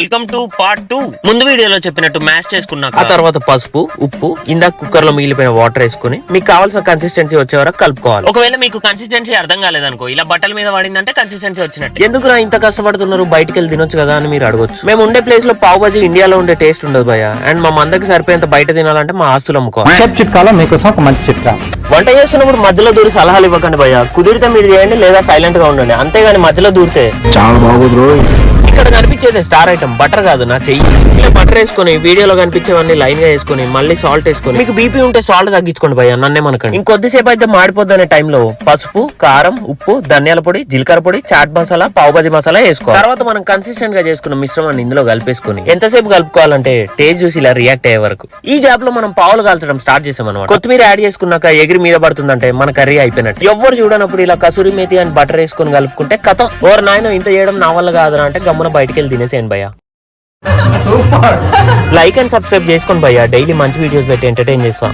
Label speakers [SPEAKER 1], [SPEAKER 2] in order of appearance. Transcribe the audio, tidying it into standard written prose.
[SPEAKER 1] Welcome to part 2. ముందు వీడియోలో చెప్పినట్టు మ్యాష్ చేసుకున్నాక
[SPEAKER 2] ఆ తర్వాత పసుపు, ఉప్పు, ఇందాక కుక్కర్ లో మిగిలిపోయిన వాటర్ వేసుకుని మీకు కావాల్సిన కన్సిస్టెన్సీ వచ్చే వరకు కలుపుకోవాలి.
[SPEAKER 1] ఒకవేళ మీకు కన్సిస్టెన్సీ అర్థం కాలేదనుకో, ఇలా బట్టల మీద పడిందంటే కన్సిస్టెన్సీ వచ్చినట్టు.
[SPEAKER 2] ఎందుకురా ఇంత కష్టపడుతున్నారు, బయటికి వెళ్ళి తినొచ్చు కదా అని మీరు అడగొచ్చు. మేము ఉండే ప్లేస్ లో పావ్ బాజీ ఇండియాలో ఉండే టేస్ట్ ఉండదు భయ. అండ్ మా మందకి సరిపోయేంత బయట తినాలంటే మా ఆస్తులు అమ్ముకోవాలి.
[SPEAKER 3] షెఫ్ చిట్కాలో మీకోసం ఒక మంచి చిట్కా.
[SPEAKER 2] వంట చేస్తున్నప్పుడు మధ్యలో దూరి సలహాలు ఇవ్వకండి భయ. కుదిరితే మీరు చేయండి, లేదా సైలెంట్ గా ఉండండి. అంతేగాని మధ్యలో దూరితే
[SPEAKER 3] చాలా బాగుంది.
[SPEAKER 2] ఇక్కడ కనిపించేది స్టార్ ఐటమ్ బటర్ కాదు, నా చెయ్యి. ఇలా బటర్ వేసుకుని వీడియోలో కనిపించేవన్నీ లైన్ గా వేసుకుని మళ్ళీ సాల్ట్ వేసుకుని, మీకు బీపీ ఉంటే సాల్ట్ తగ్గించుకోండి భయ, నన్నే మనకండి. ఇంకొద్దిసేపు అయితే మాడిపోద్ది అనే టైంలో పసుపు, కారం, ఉప్పు, ధనియాల పొడి, జీలకర్ర పొడి, చాట్ మసాలా, పావ్ భాజీ మసాలా వేసుకోవాలి. తర్వాత మనం కన్సిస్టెంట్ గా చేసుకున్న మిశ్రమాన్ని ఇందులో కలిపేసుకుని ఎంతసేపు కలుపుకోవాలంటే టేస్ట్ చూసి ఇలా రియాక్ట్ అయ్యే వరకు. ఈ గ్యాప్ లో మనం పావులు కాల్చడం స్టార్ట్ చేసామన్నమాట. కొత్తిమీర యాడ్ చేసుకున్నాక ఎగిరి మీద పడుతుందంటే మన కర్రీ అయిపోయినట్టు. ఎవరు చూడనప్పుడు ఇలా కసూరి మేతి అని బటర్ వేసుకుని కలుపుకుంటే కథం. ఓర్ నాయన ఇంత చేయడం నా వల్ల కాదు అంటే గమ్మున బయటికి వెళ్ళి తినేసేయండి భయ్యా. లైక్ అండ్ సబ్స్క్రైబ్ చేసుకోండి భయ్యా, డైలీ మంచి వీడియోస్ పెట్టి ఎంటర్టైన్ చేస్తాం.